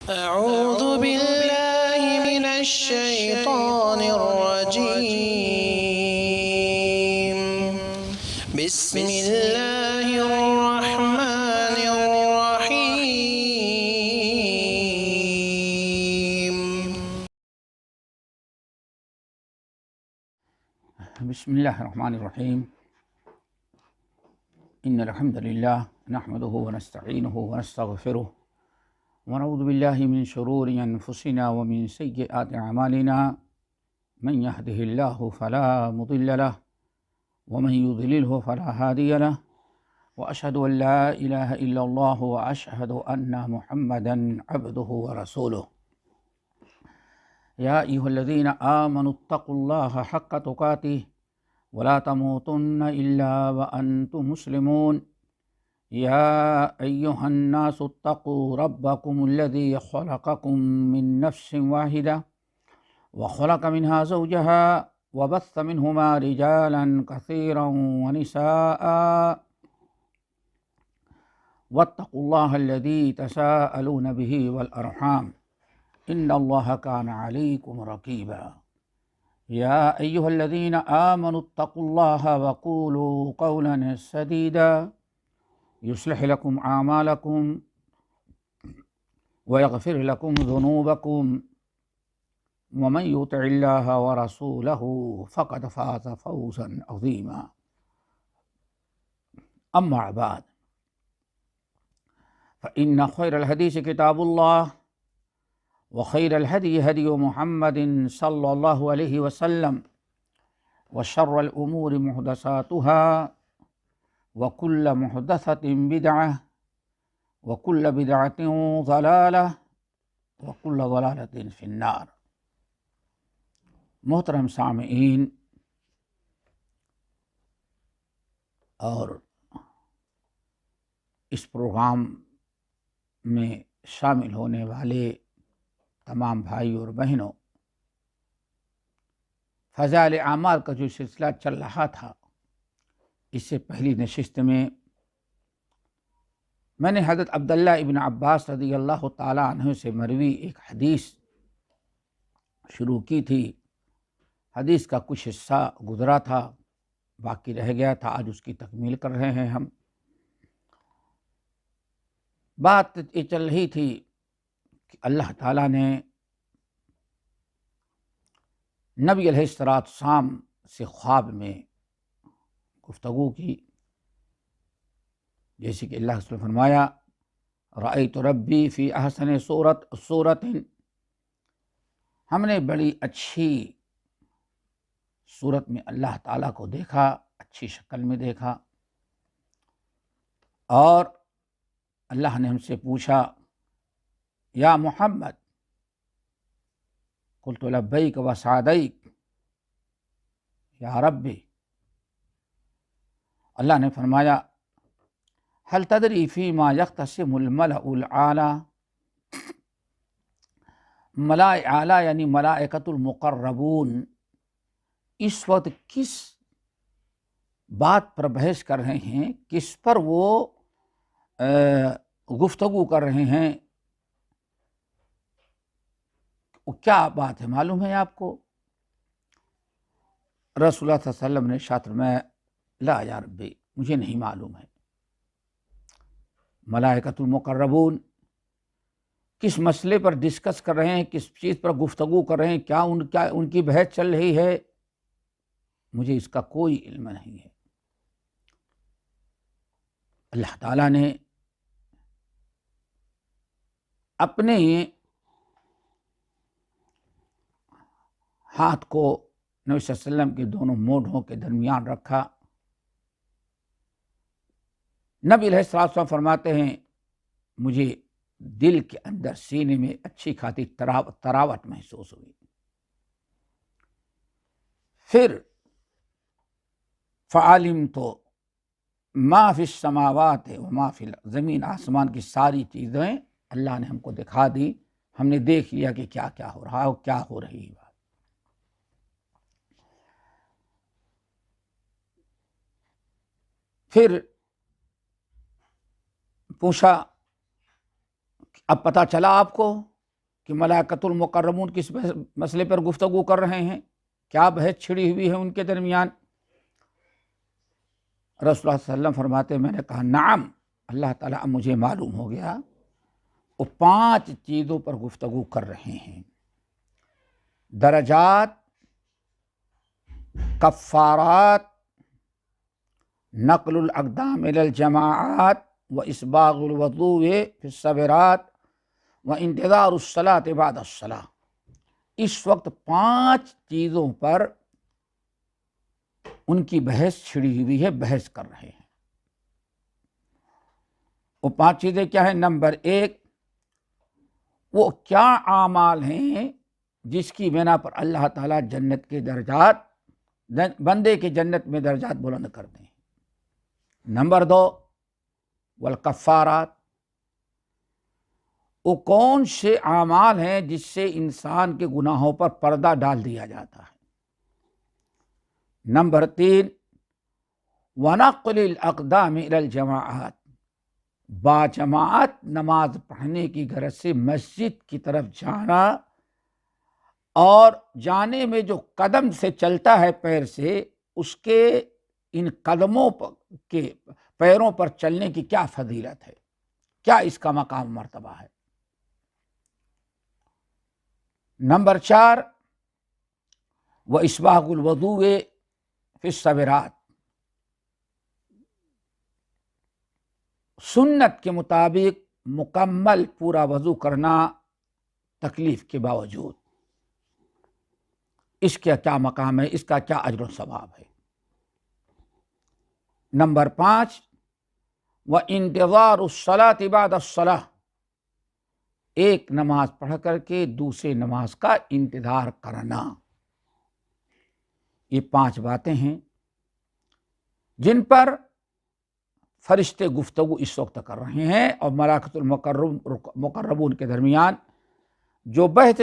أعوذ بالله من الشيطان الرجيم. بسم الله الرحمن الرحيم. بسم الله الرحمن الرحيم. إن الحمد لله نحمده ونستعينه ونستغفره ونعوذ بالله من شرور أنفسنا ومن سيئات أعمالنا. من يهده الله فلا مضل له ومن يضلله فلا هادي له، وأشهد أن لا إله إلا الله وأشهد أن محمدا عبده ورسوله. يا أيها الذين آمنوا اتقوا الله حق تقاته ولا تموتن إلا وأنتم مسلمون. يا أيها الناس اتقوا ربكم الذي خلقكم من نفس واحدة وخلق منها زوجها وبث منهما رجالا كثيرا ونساء، واتقوا الله الذي تساءلون به والأرحام إن الله كان عليكم رقيبا. يا أيها الذين آمنوا اتقوا الله وقولوا قولا سديدا يصلح لكم أعمالكم ويغفر لكم ذنوبكم، ومن يطع الله ورسوله فقد فاز فوزا عظيما. أما بعد، فإن خير الحديث كتاب الله، وخير الهدي هدي محمد صلى الله عليه وسلم، وشر الأمور محدثاتها، وكل محدثة بدعة، وكل بدعة ضلالة، وكل ضلالة في النار۔ محترم سامعین اور اس پروگرام میں شامل ہونے والے تمام بھائی اور بہنوں، فضائل اعمال کا جو سلسلہ چل رہا تھا، اس سے پہلی نشست میں نے حضرت عبداللہ ابن عباس رضی اللہ تعالیٰ عنہ سے مروی ایک حدیث شروع کی تھی۔ حدیث کا کچھ حصہ گزرا تھا، باقی رہ گیا تھا، آج اس کی تکمیل کر رہے ہیں ہم۔ بات یہ چل رہی تھی کہ اللہ تعالیٰ نے نبی علیہ السلام سے خواب میں گفتگو کی، جیسے کہ اللہ نے فرمایا رأیت ربی فی احسن صورت، ہم نے بڑی اچھی صورت میں اللہ تعالیٰ کو دیکھا، اچھی شکل میں دیکھا۔ اور اللہ نے ہم سے پوچھا یا محمد، قلت لبیک وسعدیک یا ربی، اللہ نے فرمایا هل تدری فیما یختصم الملأ الاعلی، ملائے اعلیٰ یعنی ملائکۃ المقربون اس وقت کس بات پر بحث کر رہے ہیں، کس پر وہ گفتگو کر رہے ہیں، کیا بات ہے، معلوم ہے آپ کو؟ رسول اللہ صلی اللہ علیہ وسلم نے ارشاد فرمایا لا یا ربی، مجھے نہیں معلوم ہے۔ ملائکۃ المقربون کس مسئلے پر ڈسکس کر رہے ہیں، کس چیز پر گفتگو کر رہے ہیں، کیا ان کی بحث چل رہی ہے، مجھے اس کا کوئی علم نہیں ہے۔ اللہ تعالیٰ نے اپنے ہاتھ کو نبی صلی اللہ علیہ وسلم کے دونوں مونڈھوں کے درمیان رکھا۔ نبی علیہ السلام فرماتے ہیں مجھے دل کے اندر سینے میں اچھی خاصی تراوٹ محسوس ہوئی۔ پھر فعلمت ما فی السماوات وما فی الارض، زمین آسمان کی ساری چیزیں اللہ نے ہم کو دکھا دی، ہم نے دیکھ لیا کہ کیا کیا ہو رہا ہے اور کیا ہو رہی ہے۔ پھر پوچھا اب پتہ چلا آپ کو کہ ملائکۃ المقربون کس مسئلے پر گفتگو کر رہے ہیں، کیا بحث چھڑی ہوئی ہے ان کے درمیان؟ رسول اللہ صلی اللہ علیہ وسلم فرماتے میں نے کہا نعم، اللہ تعالیٰ مجھے معلوم ہو گیا، وہ 5 چیزوں پر گفتگو کر رہے ہیں: درجات، کفارات، نقل الاقدام الی الجماعات، و اسباغ الوضوء فی الصبرات، و انتظار الصلاۃ بعد الصلاۃ۔ اس وقت 5 چیزوں پر ان کی بحث چھڑی ہوئی ہے، بحث کر رہے ہیں۔ وہ 5 چیزیں کیا ہیں؟ نمبر 1، وہ کیا اعمال ہیں جس کی بنا پر اللہ تعالیٰ جنت کے درجات، بندے کے جنت میں درجات بلند کرتے ہیں۔ نمبر 2، والکفارات، وہ کون سے اعمال ہیں جس سے انسان کے گناہوں پر پردہ ڈال دیا جاتا ہے۔ نمبر 3، ونقل الاقدام الی الجماعات، باجماعت نماز پڑھنے کی غرض سے مسجد کی طرف جانا، اور جانے میں جو قدم سے چلتا ہے پیر سے، اس کے ان قدموں کے پیروں پر چلنے کی کیا فضیلت ہے، کیا اس کا مقام مرتبہ ہے۔ نمبر 4، واسباغ الوضوء فی الصبرات، سنت کے مطابق مکمل پورا وضو کرنا تکلیف کے باوجود، اس کا کیا مقام ہے، اس کا کیا اجر و ثواب ہے۔ نمبر 5، وانتظار الصلاۃ بعد الصلاۃ، ایک نماز پڑھ کر کے دوسرے نماز کا انتظار کرنا۔ یہ 5 باتیں ہیں جن پر فرشتے گفتگو اس وقت کر رہے ہیں، اور ملائکۃ المقربون کے درمیان جو بحث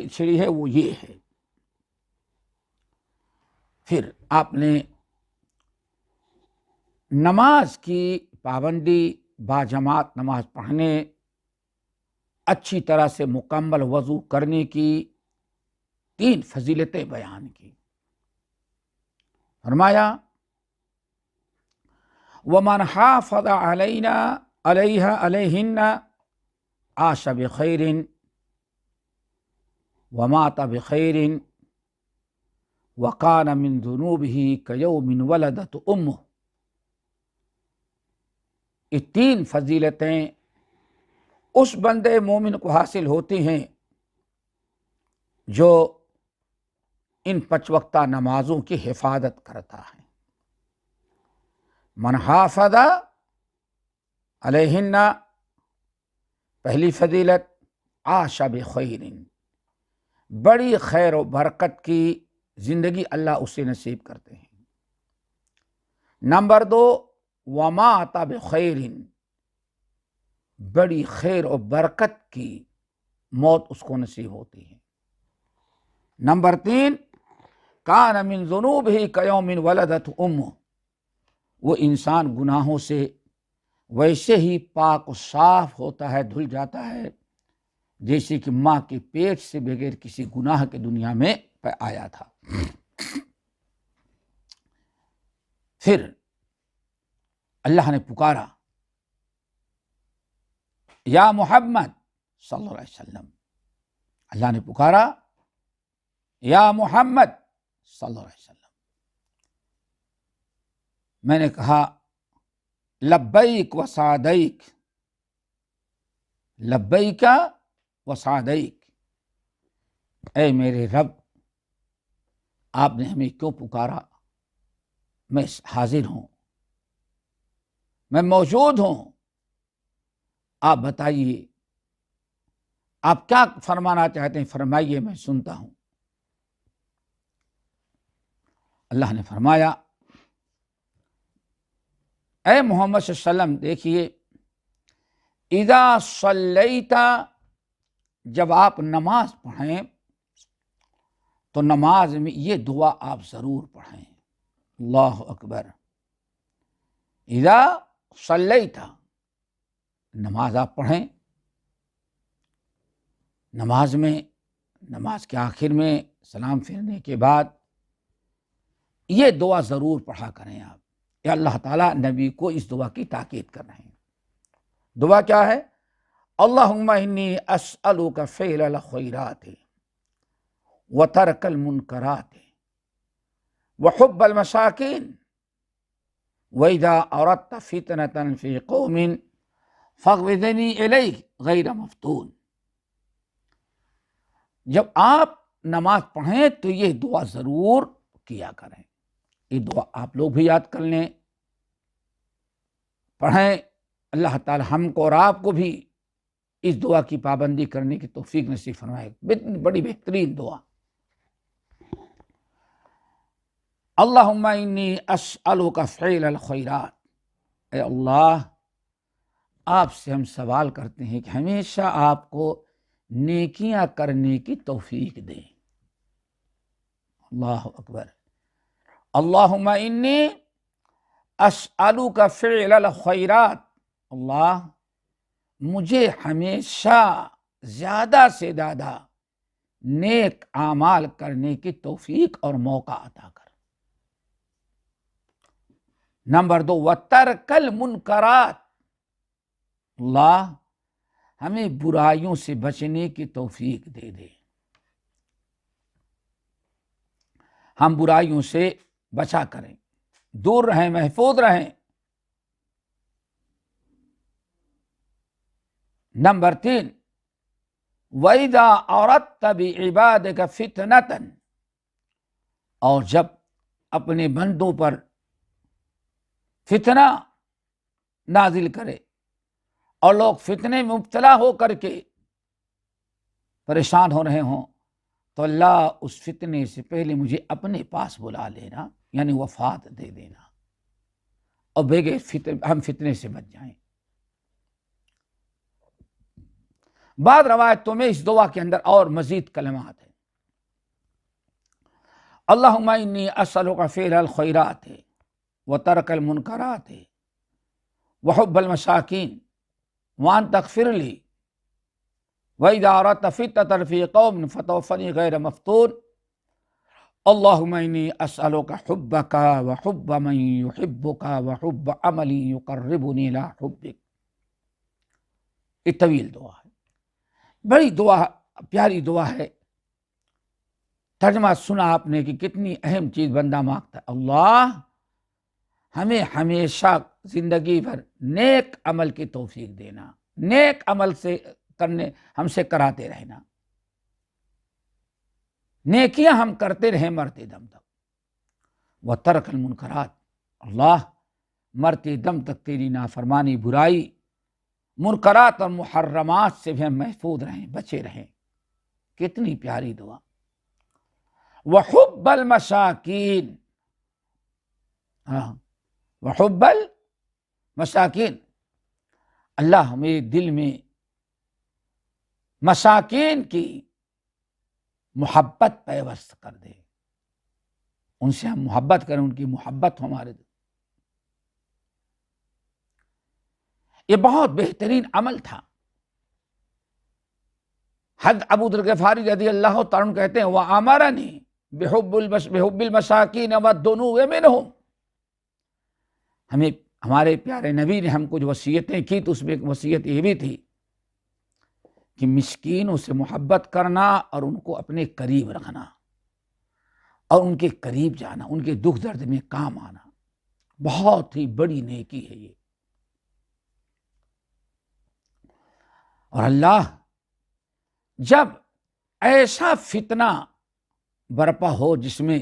چھڑی ہے وہ یہ ہے۔ پھر آپ نے نماز کی پابندی، باجماعت نماز پڑھنے، اچھی طرح سے مکمل وضو کرنے کی 3 فضیلتیں بیان کی۔ فرمایا وَمَنْ حَافَظَ عَلَيْهِنَّ عَاشَ بِخَيْرٍ وَمَاتَ بِخَيْرٍ وَكَانَ مِنْ ذُنُوبِهِ كَيَوْمٍ وَلَدَتْهُ أُمُّهُ۔ یہ 3 فضیلتیں اس بندے مومن کو حاصل ہوتی ہیں جو ان 5 وقتہ نمازوں کی حفاظت کرتا ہے۔ من حافظ علیہن، پہلی فضیلت، عاش بخیر، بڑی خیر و برکت کی زندگی اللہ اسے نصیب کرتے ہیں۔ نمبر 2، ومات بخیر، بڑی خیر و برکت کی موت اس کو نصیب ہوتی ہے۔ نمبر 3، کان من ذنوبہ کیوم ولدتہ امہ، وہ انسان گناہوں سے ویسے ہی پاک و صاف ہوتا ہے، دھل جاتا ہے، جیسے کہ ماں کے پیٹ سے بغیر کسی گناہ کے دنیا میں آیا تھا۔ پھر اللہ نے پکارا، یا محمد صلی اللہ علیہ وسلم، اللہ نے پکارا یا محمد صلی اللہ علیہ وسلم۔ میں نے کہا لبیک و سعدیک، لبیک و سعدیک، اے میرے رب، آپ نے ہمیں کیوں پکارا؟ میں حاضر ہوں، میں موجود ہوں، آپ بتائیے آپ کیا فرمانا چاہتے ہیں، فرمائیے، میں سنتا ہوں۔ اللہ نے فرمایا، اے محمد صلی اللہ علیہ وسلم، دیکھیے، اذا صلیت، جب آپ نماز پڑھیں تو نماز میں یہ دعا آپ ضرور پڑھیں، اللہ اکبر۔ اذا صلیت، نماز آپ پڑھیں نماز کے آخر میں سلام پھیرنے کے بعد یہ دعا ضرور پڑھا کریں آپ. یا اللہ تعالیٰ نبی کو اس دعا کی تاکید کر رہے ہیں. دعا کیا ہے؟ اللہم انی اسألک فعل الخیرات وترک المنکرات وحب المساکین وَإِذَا أَرَدْتَ فِتْنَةً فِي قَوْمٍ فَاغْوِدْنِي إِلَيْكَ غَيْرَ مَفْتُونٍ. جب آپ نماز پڑھیں تو یہ دعا ضرور کیا کریں. یہ دعا آپ لوگ بھی یاد کر لیں، پڑھیں. اللہ تعالی ہم کو اور آپ کو بھی اس دعا کی پابندی کرنے کی توفیق نصیب فرمائے. بڑی بہترین دعا. اللہم انی اسألک فعل الخیرات. اے اللہ، آپ سے ہم سوال کرتے ہیں کہ ہمیشہ آپ کو نیکیاں کرنے کی توفیق دیں. اللہ اکبر. اللہم انی اسألک فعل الخیرات. اللہ، مجھے ہمیشہ زیادہ سے زیادہ نیک اعمال کرنے کی توفیق اور موقع عطا کر. نمبر 2، وَتَرْكَ الْمُنْكَرَاتِ. اللہ، ہمیں برائیوں سے بچنے کی توفیق دے دے. ہم برائیوں سے بچا کریں، دور رہیں، محفوظ رہیں. نمبر 3، وَإِذَا أَرَدْتَ بِعِبَادِكَ فِتْنَةً. اور جب اپنے بندوں پر فتنہ نازل کرے اور لوگ فتنے میں مبتلا ہو کر کے پریشان ہو رہے ہوں، تو اللہ اس فتنے سے پہلے مجھے اپنے پاس بلا لینا، یعنی وفات دے دینا، اور بغیر ہم فتنے سے بچ جائیں. بعض روایتوں میں اس دعا کے اندر اور مزید کلمات ہیں. اللہم انی اسألک فعل الخیرات وترک المنکرات وحب المساکین وان تغفر لی وَإِذَا أَرَدْتَ فِتْنَةً فِي قَوْمٍ فَتَوَفَّنِي غَيْرَ مَفْتُونٍ. اللہم انی اسألک حبک وحب من یحبک وحب عمل یقربنی الی حبک. یہ طویل دعا ہے، بڑی دعا، پیاری دعا ہے. ترجمہ سنا آپ نے کہ کتنی اہم چیز بندہ مانگتا ہے. اللہ، ہمیں ہمیشہ زندگی بھر نیک عمل کی توفیق دینا، نیک عمل سے کرنے ہم سے کراتے رہنا، نیکیاں ہم کرتے رہیں مرتے دم تک. وترک المنکرات. اللہ، مرتے دم تک تیری نافرمانی، برائی، منکرات اور محرمات سے بھی ہم محفوظ رہیں، بچے رہیں. کتنی پیاری دعا. وحب المساکین. وحب المساکین. اللہ، ہمیں دل میں مساکین کی محبت پیوست کر دے، ان سے ہم محبت کریں، ان کی محبت ہمارے دل. یہ بہت بہترین عمل تھا. حضرت ابو ذر غفاری رضی اللہ تعالیٰ عنہ کہتے ہیں وَأَمَرَنِي بِحُبِّ الْمَسَاكِينَ وَالدُّنُوِّ مِنْهُمْ. ہمارے پیارے نبی نے ہم کو جو وصیتیں کی تو اس میں ایک وصیت یہ بھی تھی کہ مسکینوں سے محبت کرنا اور ان کو اپنے قریب رکھنا اور ان کے قریب جانا، ان کے دکھ درد میں کام آنا. بہت ہی بڑی نیکی ہے یہ. اور اللہ جب ایسا فتنہ برپا ہو جس میں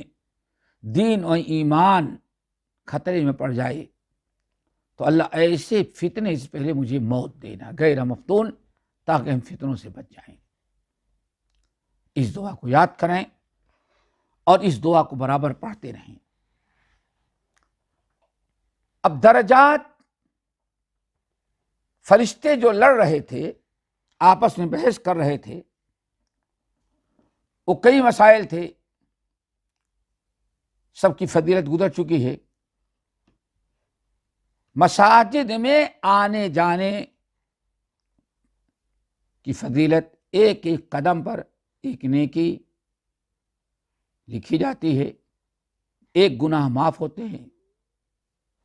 دین اور ایمان خطرے میں پڑ جائے تو اللہ ایسے فتنے سے پہلے مجھے موت دینا غیر مفتون، تاکہ ہم فتنوں سے بچ جائیں. اس دعا کو یاد کریں اور اس دعا کو برابر پڑھتے رہیں. اب درجات، فرشتے جو لڑ رہے تھے، آپس میں بحث کر رہے تھے، وہ کئی مسائل تھے، سب کی فضیلت گزر چکی ہے. مساجد میں آنے جانے کی فضیلت ایک ایک قدم پر ایک نیکی لکھی جاتی ہے، ایک گناہ معاف ہوتے ہیں،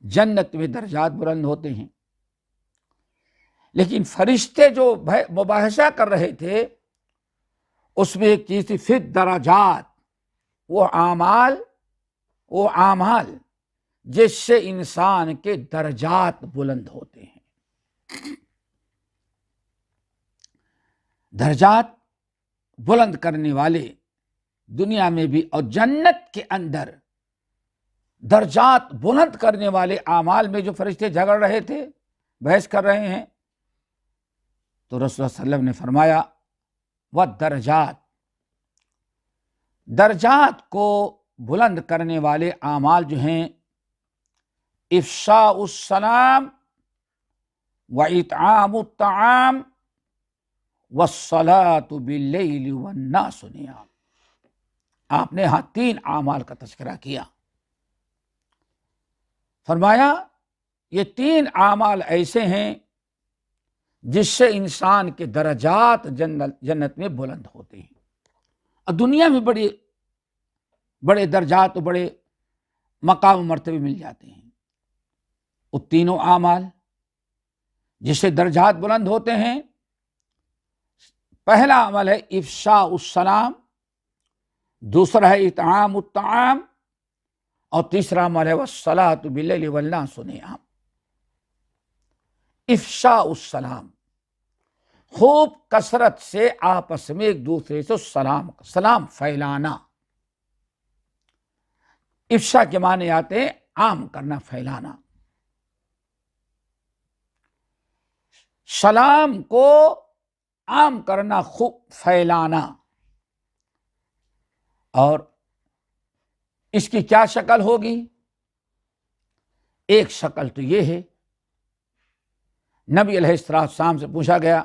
جنت میں درجات بلند ہوتے ہیں۔ لیکن فرشتے جو مباحثہ کر رہے تھے اس میں ایک چیز تھی، فی الدرجات، وہ اعمال جس سے انسان کے درجات بلند ہوتے ہیں۔ درجات بلند کرنے والے دنیا میں بھی اور جنت کے اندر درجات بلند کرنے والے اعمال میں جو فرشتے جھگڑ رہے تھے، بحث کر رہے ہیں، تو رسول اللہ صلی اللہ علیہ وسلم نے فرمایا وَالدرجات، درجات کو بلند کرنے والے اعمال جو ہیں افشاء السلام واطعام الطعام والصلاۃ باللیل والناس نیام۔ آپ نے یہاں 3 اعمال کا تذکرہ کیا، فرمایا یہ 3 اعمال ایسے ہیں جس سے انسان کے درجات جنت میں بلند ہوتے ہیں، اور دنیا میں بڑے درجات و بڑے مقام و مرتبے مل جاتے ہیں۔ وہ تینوں اعمال جس سے درجات بلند ہوتے ہیں، پہلا عمل ہے افشاء السلام، دوسرا ہے اطعام الطعام، اور تیسرا عمل ہے والصلاۃ باللیل والناس نیام۔ افشاء السلام، خوب کثرت سے آپس میں ایک دوسرے سے سلام پھیلانا۔ افشا کے معنی آتے ہیں عام کرنا، پھیلانا۔ سلام کو عام کرنا، خوب پھیلانا۔ اور اس کی کیا شکل ہوگی؟ ایک شکل تو یہ ہے، نبی علیہ السلام سے پوچھا گیا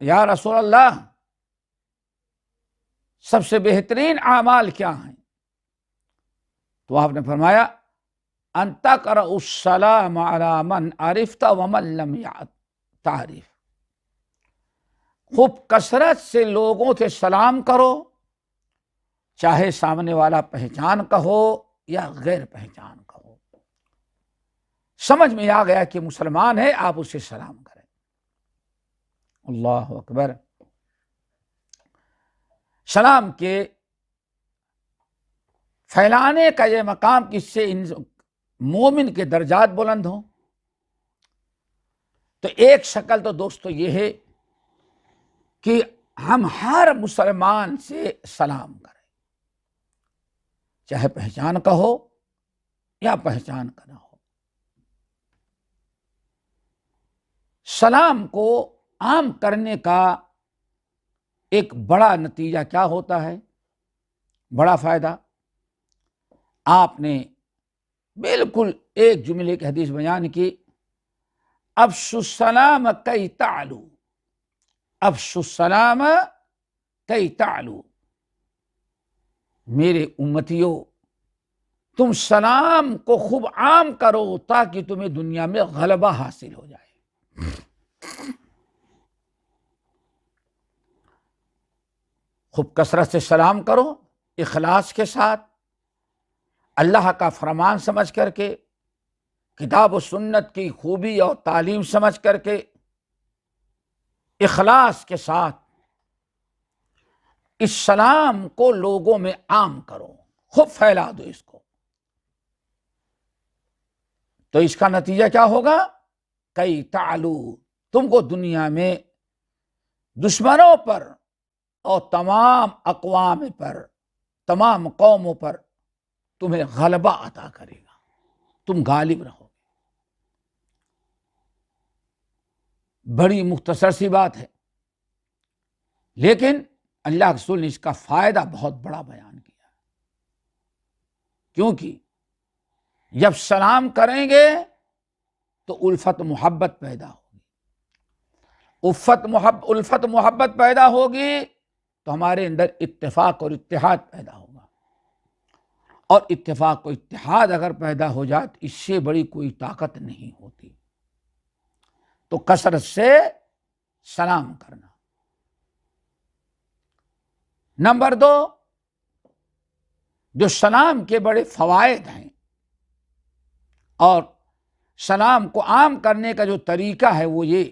یا رسول اللہ سب سے بہترین اعمال کیا ہیں؟ تو آپ نے فرمایا ان تقرأ السلام علی من عرفت ومن لم تعرف، خوب کثرت سے لوگوں سے سلام کرو، چاہے سامنے والا پہچان کا ہو یا غیر پہچان کا ہو۔ سمجھ میں آ گیا کہ مسلمان ہے، آپ اسے سلام کریں۔ اللہ اکبر۔ سلام کے پھیلانے کا یہ مقام کس سے مومن کے درجات بلند ہوں، تو ایک شکل تو دوستو یہ ہے کہ ہم ہر مسلمان سے سلام کریں، چاہے پہچان کا ہو یا پہچان کا نہ ہو۔ سلام کو عام کرنے کا ایک بڑا نتیجہ کیا ہوتا ہے، بڑا فائدہ؟ آپ نے بالکل ایک جملے کی حدیث بیان کی، افشوا السلام کی تعلو، افشوا السلام کی تعلو، میرے امتیوں تم سلام کو خوب عام کرو تاکہ تمہیں دنیا میں غلبہ حاصل ہو جائے۔ خوب کثرت سے سلام کرو، اخلاص کے ساتھ، اللہ کا فرمان سمجھ کر کے، کتاب و سنت کی خوبی اور تعلیم سمجھ کر کے، اخلاص کے ساتھ اس سلام کو لوگوں میں عام کرو، خوب پھیلا دو اس کو۔ تو اس کا نتیجہ کیا ہوگا؟ کئی تعلو، تم کو دنیا میں دشمنوں پر اور تمام اقوام پر، تمام قوموں پر تمہیں غلبہ عطا کرے گا، تم غالب رہو۔ بڑی مختصر سی بات ہے، لیکن اللہ کے رسول نے اس کا فائدہ بہت بڑا بیان کیا، کیونکہ جب سلام کریں گے تو الفت محبت پیدا ہوگی، الفت محبت پیدا ہوگی تو ہمارے اندر اتفاق اور اتحاد پیدا ہوگا، اور اتفاق و اتحاد اگر پیدا ہو جائے تو اس سے بڑی کوئی طاقت نہیں ہوتی۔ تو کثرت سے سلام کرنا، نمبر 2، جو سلام کے بڑے فوائد ہیں اور سلام کو عام کرنے کا جو طریقہ ہے وہ یہ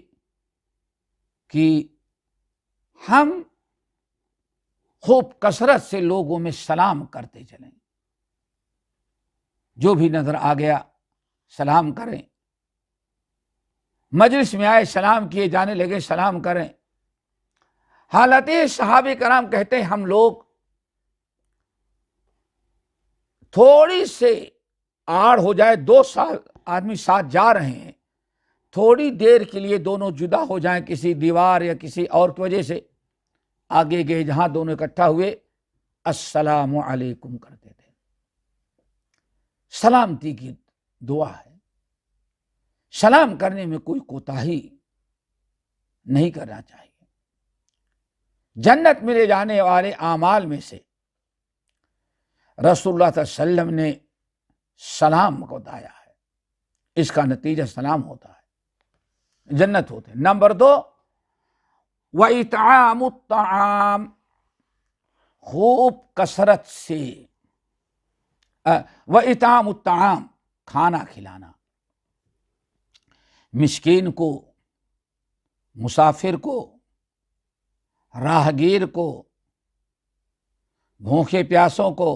کہ ہم خوب کثرت سے لوگوں میں سلام کرتے چلیں، جو بھی نظر آ گیا سلام کریں، مجلس میں آئے سلام کیے جانے لگے سلام کریں۔ حالت صحابہ کرام کہتے ہیں ہم لوگ تھوڑی سے آڑ ہو جائے، 2 آدمی ساتھ جا رہے ہیں، تھوڑی دیر کے لیے دونوں جدا ہو جائیں کسی دیوار یا کسی اور کی وجہ سے، آگے گئے جہاں دونوں اکٹھا ہوئے السلام علیکم کرتے تھے۔ سلامتی کی دعا ہے، سلام کرنے میں کوئی کوتاہی نہیں کرنا چاہیے۔ جنت میں لے جانے والے اعمال میں سے رسول اللہ صلی اللہ علیہ وسلم نے سلام کو بتایا ہے، اس کا نتیجہ سلام ہوتا ہے، جنت ہوتے ہیں۔ نمبر 2، وَإِطْعَامُ الطَّعَامِ، خوب کثرت سے وَإِطْعَامُ الطَّعَامِ، کھانا کھلانا، مسکین کو، مسافر کو، راہگیر کو، بھوکے پیاسوں کو،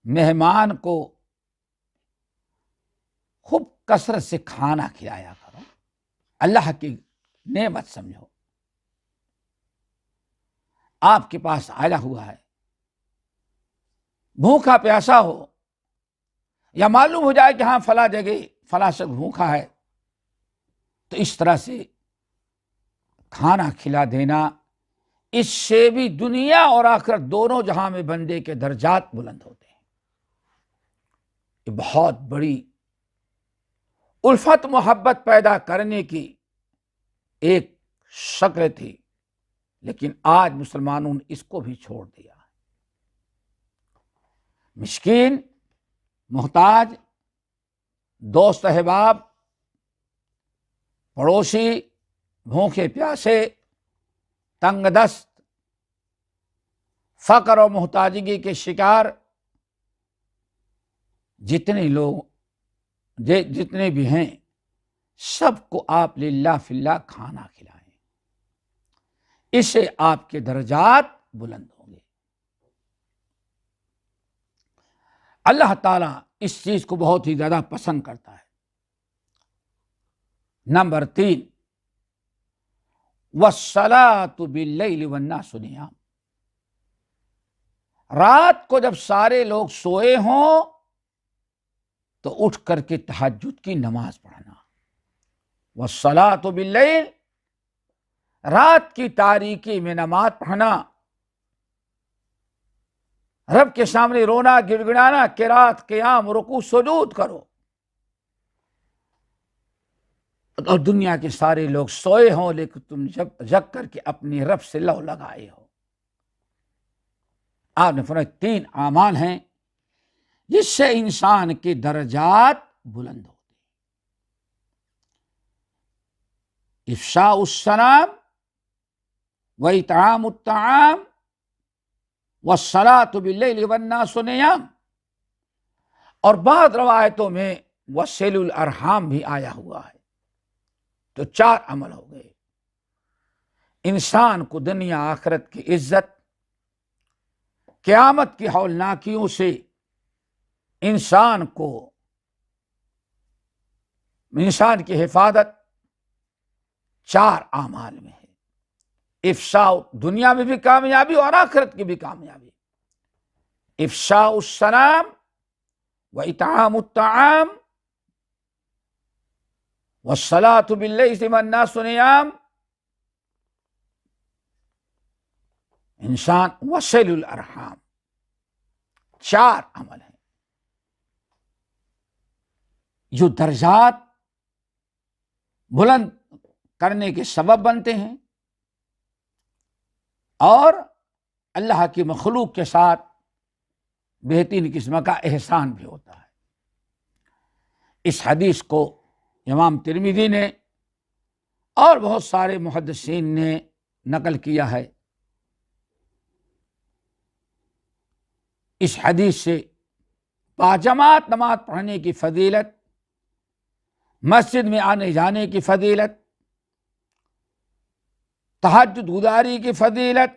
مہمان کو خوب کثرت سے کھانا کھلایا کرو، اللہ کی نعمت سمجھو۔ آپ کے پاس آیا ہوا ہے، بھوکا پیاسا ہو، یا معلوم ہو جائے کہ ہاں فلاں جگہ فلاں شخص بھوکا ہے، تو اس طرح سے کھانا کھلا دینا، اس سے بھی دنیا اور آخرت دونوں جہاں میں بندے کے درجات بلند ہوتے ہیں۔ یہ بہت بڑی الفت محبت پیدا کرنے کی ایک شکل تھی، لیکن آج مسلمانوں نے اس کو بھی چھوڑ دیا۔ مسکین، محتاج، دوست احباب، پڑوسی، بھوکے پیاسے، تنگ دست، فقر اور محتاجگی کے شکار جتنے لوگ جتنے بھی ہیں، سب کو آپ للہ فی اللہ کھانا کھلائیں، اس سے آپ کے درجات بلند ہوں گے۔ اللہ تعالیٰ اس چیز کو بہت ہی زیادہ پسند کرتا ہے۔ نمبر 3، وَالصَّلَاةُ بِاللَّيْلِ وَالنَّاسُ نِيَامٌ، رات کو جب سارے لوگ سوئے ہوں تو اٹھ کر کے تہجد کی نماز پڑھنا۔ وَالصَّلَاةُ بِاللَّيْلِ، رات کی تاریکی میں نماز پڑھنا، رب کے سامنے رونا گڑ گڑانا، قرات، قیام، رکوع، سجود کرو، اور دنیا کے سارے لوگ سوئے ہوں لیکن تم جگ کر کے اپنے رب سے لو لگائے ہو۔ آپ نے فرمایا 3 اعمال ہیں جس سے انسان کے درجات بلند ہوتے ہیں: افشاء السلام، وإطعام الطعام، والصلاة باللیل والناس نیام۔ اور بعض روایتوں میں وصل الارحام بھی آیا ہوا ہے، تو 4 عمل ہو گئے۔ انسان کو دنیا آخرت کی عزت، قیامت کی ہولناکیوں سے انسان کی حفاظت 4 اعمال میں ہے۔ افشاء، دنیا میں بھی کامیابی اور آخرت کی بھی کامیابی۔ افشاء السلام، وإطعام الطعام، والصلاة باللیل والناس نیام۔ انسان وصل الارحام، 4 عمل ہیں جو درجات بلند کرنے کے سبب بنتے ہیں، اور اللہ کی مخلوق کے ساتھ بہترین قسم کا احسان بھی ہوتا ہے۔ اس حدیث کو امام ترمذی نے اور بہت سارے محدثین نے نقل کیا ہے۔ اس حدیث سے باجماعت نماز پڑھنے کی فضیلت، مسجد میں آنے جانے کی فضیلت، تہجد گزاری کی فضیلت،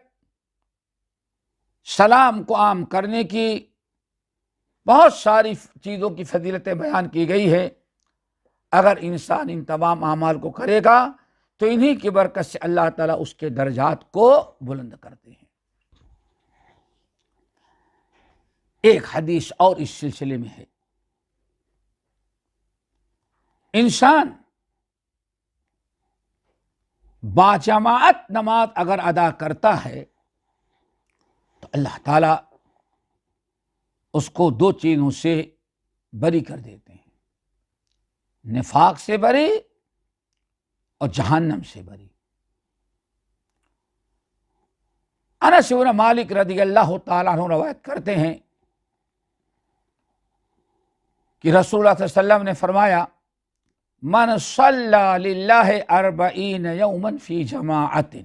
سلام کو عام کرنے کی، بہت ساری چیزوں کی فضیلتیں بیان کی گئی ہے۔ اگر انسان ان تمام اعمال کو کرے گا تو انہی کی برکت سے اللہ تعالیٰ اس کے درجات کو بلند کرتے ہیں۔ ایک حدیث اور اس سلسلے میں ہے، انسان باجماعت نماز اگر ادا کرتا ہے تو اللہ تعالیٰ اس کو دو چیزوں سے بری کر دیتے ہیں، نفاق سے بری اور جہنم سے بری۔ انس بن مالک رضی اللہ تعالیٰ عنہ روایت کرتے ہیں کہ رسول اللہ صلی اللہ علیہ وسلم نے فرمایا، من صلی للہ 40 یوما فی جماعت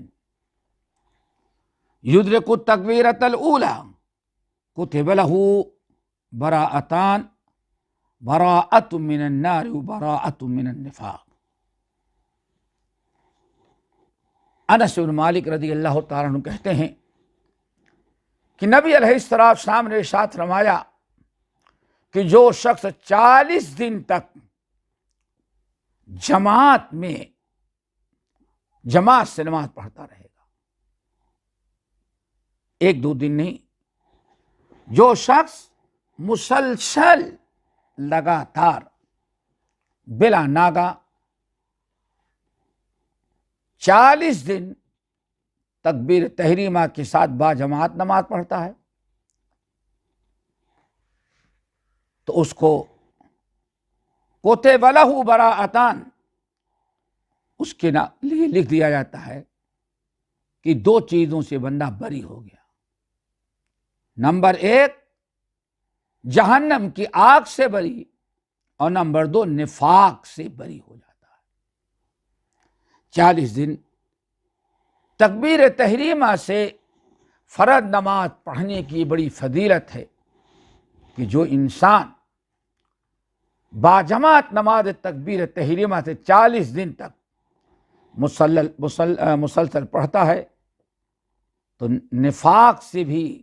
یدرک التکبیرۃ الاولی کتب لہ براءتان، براءۃ من النار و براءۃ من النفاق۔ انس بن مالک رضی اللہ تعالیٰ عنہ کہتے ہیں کہ نبی علیہ السلام نے ارشاد فرمایا کہ جو شخص 40 دن تک جماعت سے نماز پڑھتا رہے گا، ایک دو دن نہیں، جو شخص مسلسل لگاتار بلا ناغہ 40 دن تکبیر تحریمہ کے ساتھ باجماعت نماز پڑھتا ہے تو اس کو کتب لہ براءتان، اس کے لیے لکھ دیا جاتا ہے کہ دو چیزوں سے بندہ بری ہو گیا۔ نمبر 1 جہنم کی آگ سے بری، اور نمبر 2 نفاق سے بری ہو جاتا ہے۔ 40 دن تکبیر تحریمہ سے فرض نماز پڑھنے کی بڑی فضیلت ہے کہ جو انسان باجماعت نماز تکبیر تحریمہ سے 40 دن تک مسلسل پڑھتا ہے تو نفاق سے بھی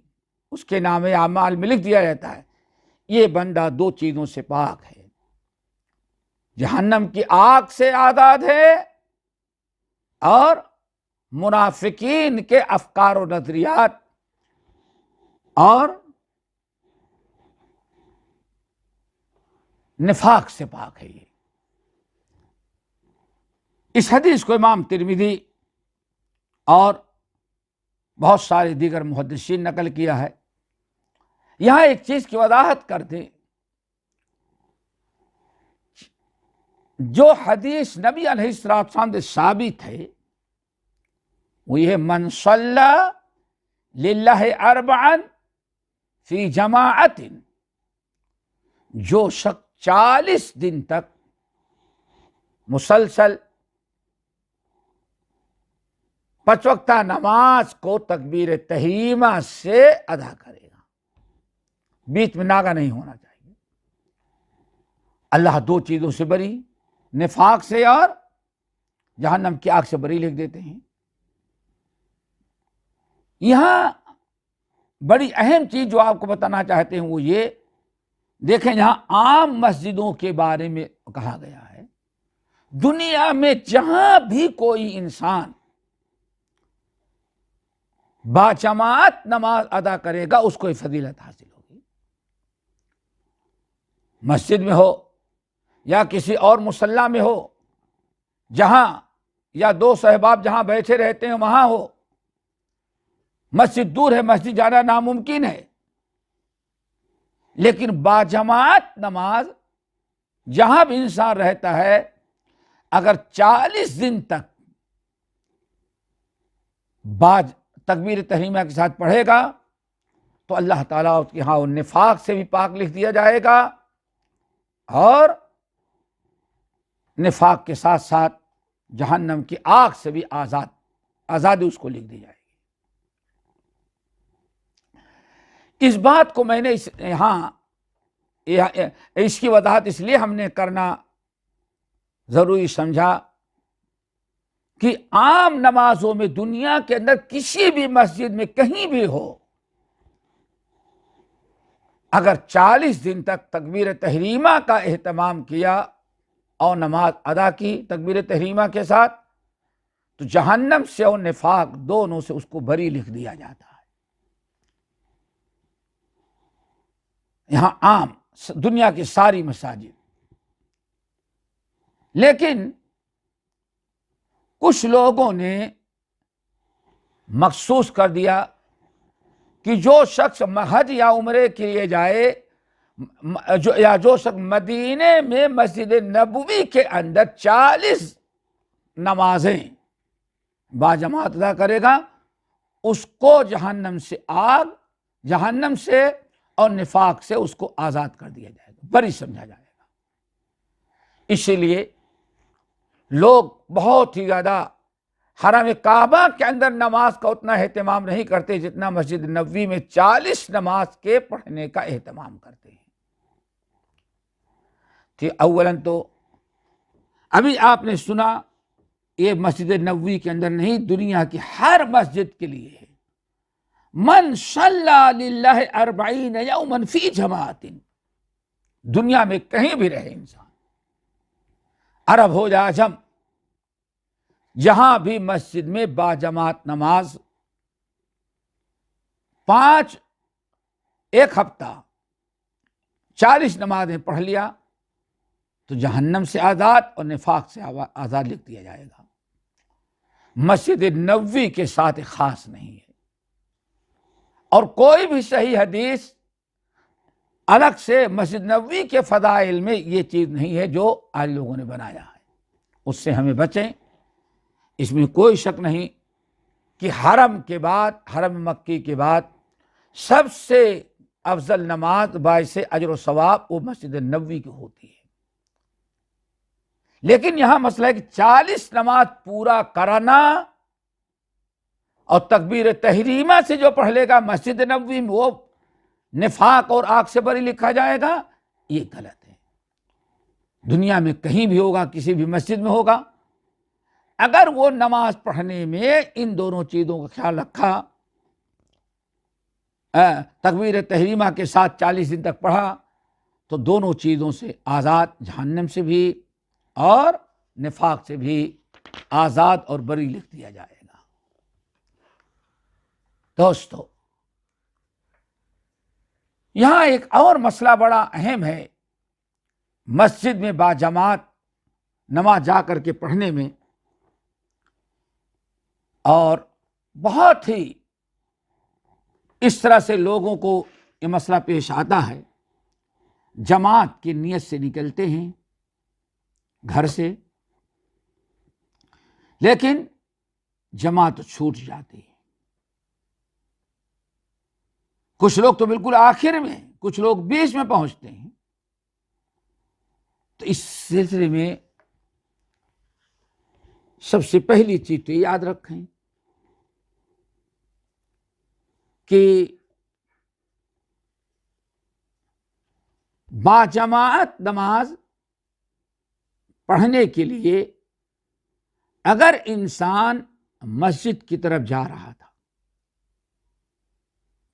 اس کے نام اعمال میں لکھ دیا جاتا ہے یہ بندہ دو چیزوں سے پاک ہے، جہنم کی آگ سے آزاد ہے اور منافقین کے افکار و نظریات اور نفاق سے پاک ہے۔ یہ اس حدیث کو امام ترمذی اور بہت سارے دیگر محدثین نقل کیا ہے۔ یہاں ایک چیز کی وضاحت کر دیں، جو حدیث نبی علیہ السلام سے ثابت ہے وہ یہ من صلی للہ 40 فی جماعت، جو شخص 40 دن تک مسلسل 5 وقتہ نماز کو تکبیر تحریمہ سے ادا کرے گا، بیچ میں ناغہ نہیں ہونا چاہیے۔ اللہ دو چیزوں سے بری، نفاق سے اور جہنم کی آگ سے بری لکھ دیتے ہیں۔ یہاں بڑی اہم چیز جو آپ کو بتانا چاہتے ہیں وہ یہ دیکھیں، یہاں عام مسجدوں کے بارے میں کہا گیا ہے، دنیا میں جہاں بھی کوئی انسان باجماعت نماز ادا کرے گا اس کو یہ فضیلت حاصل ہوگی، مسجد میں ہو یا کسی اور مصلی میں ہو، جہاں یا دو احباب جہاں بیٹھے رہتے ہیں وہاں ہو، مسجد دور ہے، مسجد جانا ناممکن ہے، لیکن باجماعت نماز جہاں بھی انسان رہتا ہے اگر 40 دن تک تکبیر تحریمہ کے ساتھ پڑھے گا تو اللہ تعالیٰ اس کے ہاں نفاق سے بھی پاک لکھ دیا جائے گا اور نفاق کے ساتھ ساتھ جہنم کی آگ سے بھی آزادی اس کو لکھ دی جائے گی۔ اس بات کو میں نے اس کی وضاحت اس لیے ہم نے کرنا ضروری سمجھا کہ عام نمازوں میں دنیا کے اندر کسی بھی مسجد میں کہیں بھی ہو، اگر 40 دن تک تکبیر تحریمہ کا اہتمام کیا اور نماز ادا کی تکبیر تحریمہ کے ساتھ، تو جہنم سے اور نفاق دونوں سے اس کو بری لکھ دیا جاتا ہے۔ یہاں عام دنیا کی ساری مساجد، لیکن کچھ لوگوں نے مخصوص کر دیا کہ جو شخص حج یا عمرے کے لیے جائے یا جو شخص مدینے میں مسجد نبوی کے اندر 40 نمازیں باجماعت ادا کرے گا، اس کو جہنم سے اور نفاق سے اس کو آزاد کر دیا جائے گا، بری سمجھا جائے گا۔ اسی لیے لوگ بہت ہی زیادہ حرم کعبہ کے اندر نماز کا اتنا اہتمام نہیں کرتے جتنا مسجد نبوی میں 40 نماز کے پڑھنے کا اہتمام کرتے ہیں۔ اولاً تو ابھی آپ نے سنا، یہ مسجد نبوی کے اندر نہیں، دنیا کی ہر مسجد کے لیے ہے۔ من صلی للہ 40 یوما فی جماعت، دنیا میں کہیں بھی رہے انسان، عرب ہو یا عجم، جہاں بھی مسجد میں باجماعت نماز ایک ہفتہ 40 نمازیں پڑھ لیا تو جہنم سے آزاد اور نفاق سے آزاد لکھ دیا جائے گا۔ مسجد نبوی کے ساتھ خاص نہیں ہے، اور کوئی بھی صحیح حدیث الگ سے مسجد نبوی کے فضائل میں یہ چیز نہیں ہے جو آج لوگوں نے بنایا ہے، اس سے ہمیں بچیں۔ اس میں کوئی شک نہیں کہ حرم مکی کے بعد سب سے افضل نماز باعث اجر و ثواب وہ مسجد نبوی کی ہوتی ہے، لیکن یہاں مسئلہ ہے کہ 40 نماز پورا کرانا اور تکبیر تحریمہ سے جو پڑھ لے گا مسجد نبوی میں، وہ نفاق اور آگ سے بری لکھا جائے گا، یہ غلط ہے۔ دنیا میں کہیں بھی ہوگا، کسی بھی مسجد میں ہوگا، اگر وہ نماز پڑھنے میں ان دونوں چیزوں کا خیال رکھا، تکبیر تحریمہ کے ساتھ 40 دن تک پڑھا، تو دونوں چیزوں سے آزاد، جہنم سے بھی اور نفاق سے بھی آزاد اور بری لکھ دیا جائے گا۔ دوستو، یہاں ایک اور مسئلہ بڑا اہم ہے مسجد میں باجماعت نماز جا کر کے پڑھنے میں، اور بہت ہی اس طرح سے لوگوں کو یہ مسئلہ پیش آتا ہے، جماعت کی نیت سے نکلتے ہیں گھر سے، لیکن جماعت چھوٹ جاتی ہے۔ کچھ لوگ تو بالکل آخر میں، کچھ لوگ بیچ میں پہنچتے ہیں۔ تو اس سلسلے میں سب سے پہلی چیز تو یاد رکھیں کہ باجماعت نماز پڑھنے کے لیے اگر انسان مسجد کی طرف جا رہا تھا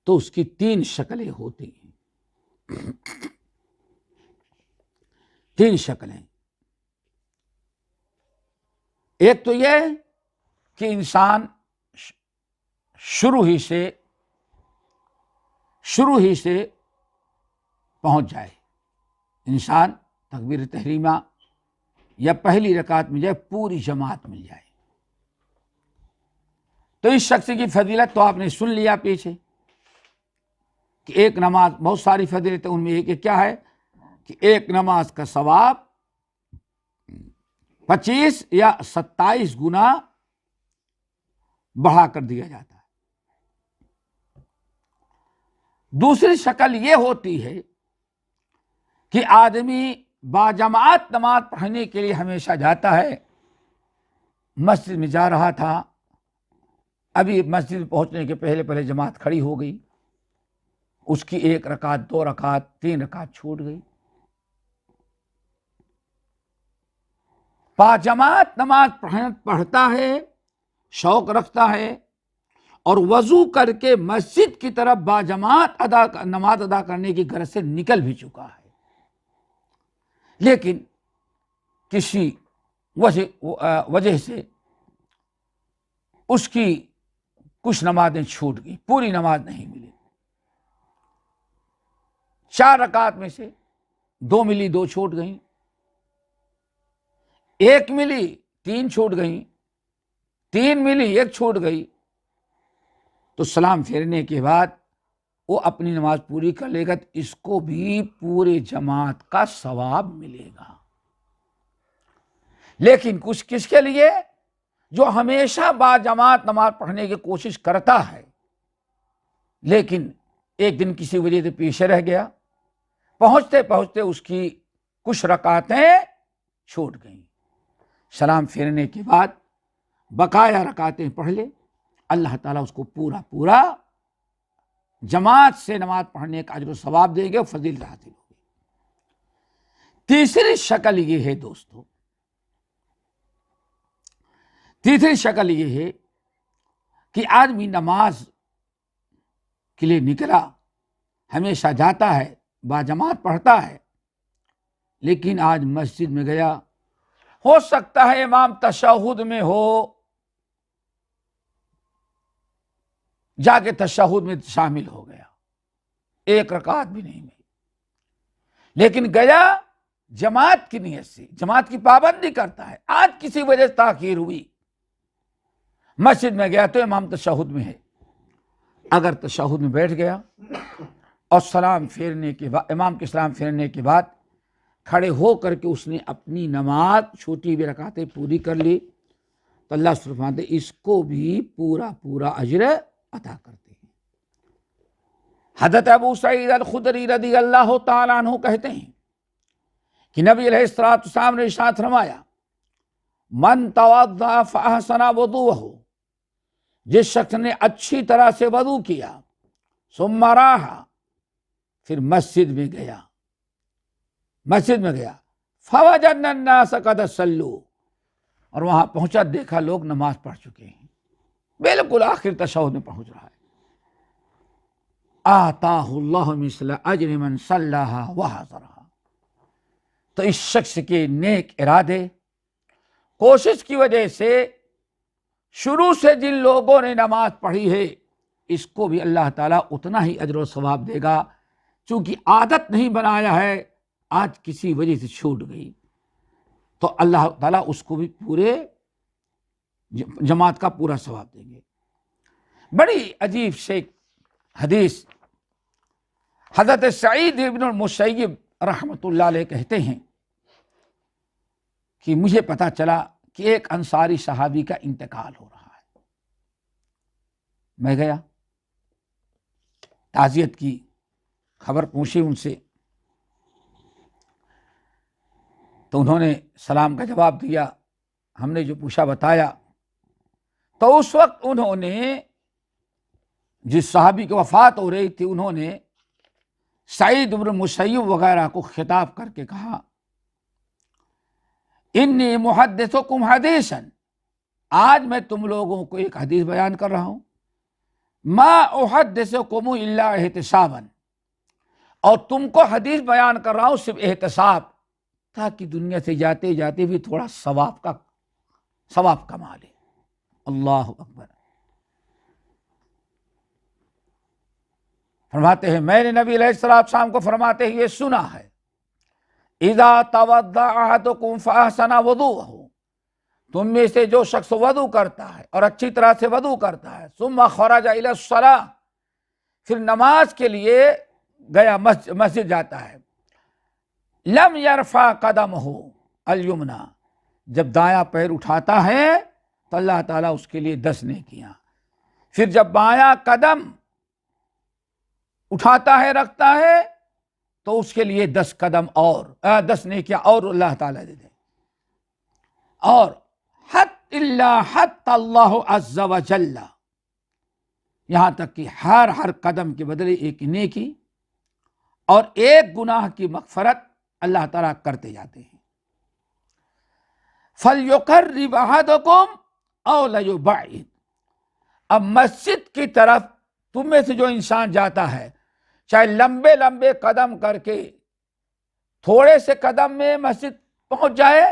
تو اس کی 3 شکلیں ہوتی ہیں۔ 3 شکلیں۔ ایک تو یہ کہ انسان شروع ہی سے پہنچ جائے، انسان تکبیر تحریمہ یا پہلی رکعت میں جائے، پوری جماعت مل جائے، تو اس شخص کی فضیلت تو آپ نے سن لیا پیچھے کہ ایک نماز، بہت ساری فضیلتیں، ان میں ایک کیا ہے کہ ایک نماز کا ثواب 25 یا 27 گنا بڑھا کر دیا جاتا ہے۔ دوسری شکل یہ ہوتی ہے کہ آدمی باجماعت نماز پڑھنے کے لیے ہمیشہ جاتا ہے، مسجد میں جا رہا تھا، ابھی مسجد پہنچنے کے پہلے جماعت کھڑی ہو گئی، اس کی 1 رکعت 2 رکعت 3 رکعت چھوٹ گئی. باجماعت نماز پڑھتا ہے، شوق رکھتا ہے اور وضو کر کے مسجد کی طرف باجماعت نماز ادا کرنے کی غرض سے نکل بھی چکا ہے، لیکن کسی وجہ سے اس کی کچھ نمازیں چھوٹ گئی، پوری نماز نہیں ملی. 4 رکعت میں سے 2 ملی 2 چھوٹ گئیں، 1 ملی 3 چھوٹ گئیں، 3 ملی 1 چھوٹ گئی. تو سلام پھیرنے کے بعد وہ اپنی نماز پوری کر لے گا، تو اس کو بھی پورے جماعت کا ثواب ملے گا. لیکن کچھ کس کے لیے؟ جو ہمیشہ با جماعت نماز پڑھنے کی کوشش کرتا ہے، لیکن ایک دن کسی وجہ سے پیچھے رہ گیا، پہنچتے پہنچتے اس کی کچھ رکعتیں چھوٹ گئیں. سلام پھیرنے کے بعد بقایا رکعتیں پڑھ لے، اللہ تعالیٰ اس کو پورا جماعت سے نماز پڑھنے کا اجر و ثواب دیں گے، فضیلت حاصل ہوگی. تیسری شکل یہ ہے دوستو، تیسری شکل یہ ہے کہ آدمی نماز کے لیے نکلا، ہمیشہ جاتا ہے، باجماعت پڑھتا ہے، لیکن آج مسجد میں گیا، ہو سکتا ہے امام تشہد میں ہو، جا کے تشہد میں شامل ہو گیا، 1 رکعت بھی نہیں ملی، لیکن گیا جماعت کی نیت سے، جماعت کی پابندی کرتا ہے. آج کسی وجہ سے تاخیر ہوئی، مسجد میں گیا تو امام تشہد میں ہے، اگر تشہد میں بیٹھ گیا اور سلام پھیرنے کے بعد، امام کے سلام پھیرنے کے بعد کھڑے ہو کر کے اس نے اپنی نماز چھوٹی بھی رکعتیں پوری کر لی، تو اللہ سبحانہ وتعالی اس کو بھی پورا اجر عطا کرتے ہیں. حضرت ابو سعید الخدری رضی اللہ تعالیٰ عنہ کہتے ہیں کہ نبی علیہ الصلوۃ والسلام نے ارشاد فرمایا، من توضأ فاحسن وضوءہ، جس شخص نے اچھی طرح سے وضو کیا، ثم راح، پھر مسجد میں گیا، فوجد الناس قد صلوا، اور وہاں پہنچا دیکھا لوگ نماز پڑھ چکے ہیں، بالکل آخر تشہد میں پہنچ رہا ہے، آتاہ اللہ مثل اجر من صلاھا وحضرھا. تو اس شخص کے نیک ارادے، کوشش کی وجہ سے شروع سے جن لوگوں نے نماز پڑھی ہے، اس کو بھی اللہ تعالیٰ اتنا ہی اجر و ثواب دے گا. چونکہ عادت نہیں بنایا ہے، آج کسی وجہ سے چھوٹ گئی، تو اللہ تعالیٰ اس کو بھی پورے جماعت کا پورا ثواب دیں گے. بڑی عجیب سے حدیث، حضرت سعید ابن المسیب رحمۃ اللہ علیہ کہتے ہیں کہ مجھے پتا چلا کہ ایک انصاری صحابی کا انتقال ہو رہا ہے. میں گیا، تعزیت کی خبر پوچھی ان سے، تو انہوں نے سلام کا جواب دیا، ہم نے جو پوچھا بتایا. تو اس وقت انہوں نے، جس صحابی کی وفات ہو رہی تھی، انہوں نے سعید بن مسیب وغیرہ کو خطاب کر کے کہا، انی محدثکم حدیثا، آج میں تم لوگوں کو ایک حدیث بیان کر رہا ہوں، ما احدثکم الا احتسابا، اور تم کو حدیث بیان کر رہا ہوں صرف احتساب، تاکہ دنیا سے جاتے جاتے بھی تھوڑا ثواب کما لے. اللہ اکبر. فرماتے ہیں میں نے نبی علیہ السلام کو فرماتے ہوئے سنا ہے، اذا توضأ احدکم فاحسن وضوءہ، تم میں سے جو شخص وضو کرتا ہے اور اچھی طرح سے وضو کرتا ہے، ثم خرج الی الصلاۃ، پھر نماز کے لیے گیا، مسجد جاتا ہے، لم یرفع قدمہ الیمنی، جب دایاں پیر اٹھاتا ہے تو اللہ تعالیٰ اس کے لیے 10 نیکیاں، پھر جب بایاں قدم اٹھاتا ہے، رکھتا ہے، تو اس کے لیے 10 قدم اور 10 نیکیاں اور اللہ تعالیٰ دے دیں. اور حتی اللہ عز وجل، یہاں تک کہ ہر قدم کے بدلے ایک نیکی اور ایک گناہ کی مغفرت اللہ تعالیٰ کرتے جاتے ہیں۔ فَلْيُقَرِّبْ أَحَدُكُمْ أَوْ لَيُبَعِّدْ، اب مسجد کی طرف تم میں سے جو انسان جاتا ہے، چاہے لمبے لمبے قدم کر کے تھوڑے سے قدم میں مسجد پہنچ جائے،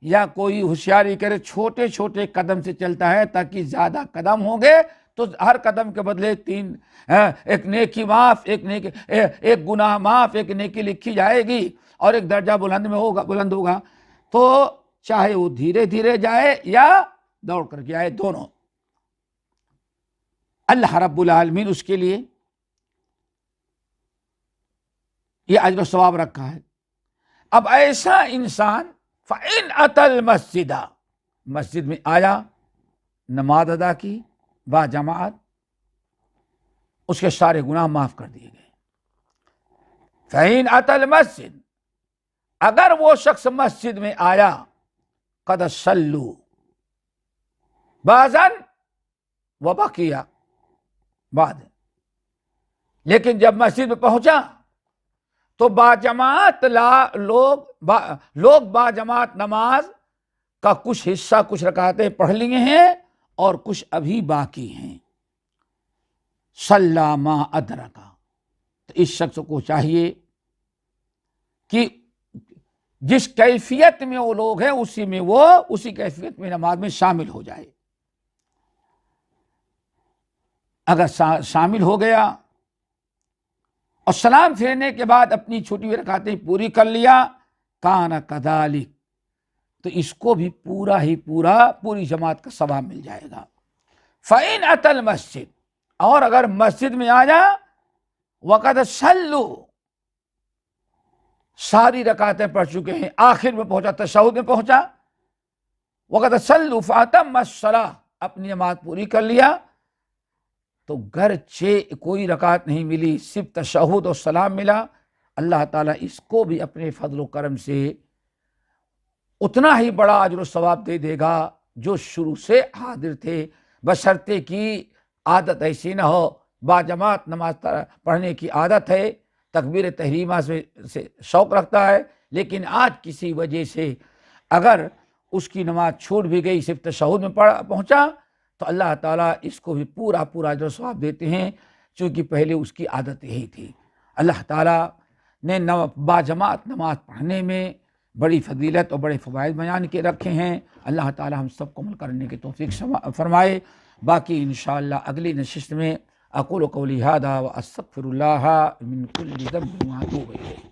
یا کوئی ہوشیاری کرے چھوٹے چھوٹے قدم سے چلتا ہے تاکہ زیادہ قدم ہوں گے تو ہر قدم کے بدلے ایک نیکی معاف، ایک گناہ معاف، ایک نیکی لکھی جائے گی اور ایک درجہ بلند ہوگا۔ تو چاہے وہ دھیرے دھیرے جائے یا دوڑ کر کے آئے، دونوں، اللہ رب العالمین اس کے لیے یہ اجر و ثواب رکھا ہے۔ اب ایسا انسان فَإِنْ أَتَى الْمَسْجِدَ، مسجد میں آیا، نماز ادا کی با جماعت، اس کے سارے گناہ معاف کر دیے گئے۔ فَإِنْ أَتَى الْمَسْجِدَ، اگر وہ شخص مسجد میں آیا، قَدْ صَلُّوا بَعْضًا وَبَقِيَ بعد، لیکن جب مسجد میں پہنچا تو باجماعت لوگ باجماعت نماز کا کچھ حصہ، کچھ رکعتیں پڑھ لیے ہیں اور کچھ ابھی باقی ہیں۔ صلی ما ادرک، تو اس شخص کو چاہیے کہ جس کیفیت میں وہ لوگ ہیں اسی کیفیت میں نماز میں شامل ہو جائے۔ اگر شامل ہو گیا اور سلام پھیرنے کے بعد اپنی چھوٹی ہوئی رکعتیں پوری کر لیا، کان کذالک، تو اس کو بھی پوری جماعت کا ثواب مل جائے گا۔ فَإِنْ أَتَى الْمَسْجِدَ، اور اگر مسجد میں آ جا، وَقَدْ صَلُّوا، ساری رکعتیں پڑھ چکے ہیں، آخر میں پہنچا، تشہد میں پہنچا، وَقَدْ صَلُّوا فَأَتَمَّ الصَّلَاةَ، اپنی نماز پوری کر لیا، تو گرچہ کوئی رکعت نہیں ملی، صرف تشہد اور سلام ملا، اللہ تعالیٰ اس کو بھی اپنے فضل و کرم سے اتنا ہی بڑا اجر و ثواب دے دے گا جو شروع سے حاضر تھے، بشرطے کی عادت ایسی نہ ہو، باجماعت نماز پڑھنے کی عادت ہے، تکبیر تحریمہ سے شوق رکھتا ہے، لیکن آج کسی وجہ سے اگر اس کی نماز چھوٹ بھی گئی، صرف تشہد میں پہنچا، تو اللہ تعالیٰ اس کو بھی پورا اجر و ثواب دیتے ہیں، چونکہ پہلے اس کی عادت یہی تھی۔ اللہ تعالیٰ نے باجماعت نماز پڑھنے میں بڑی فضیلت اور بڑے فوائد بیان کے رکھے ہیں۔ اللہ تعالیٰ ہم سب کو عمل کرنے کی توفیق فرمائے۔ باقی انشاءاللہ اگلی نشست میں اقول قولی ھذا واستغفر اللہ من کل ذنب واتوب الیہ۔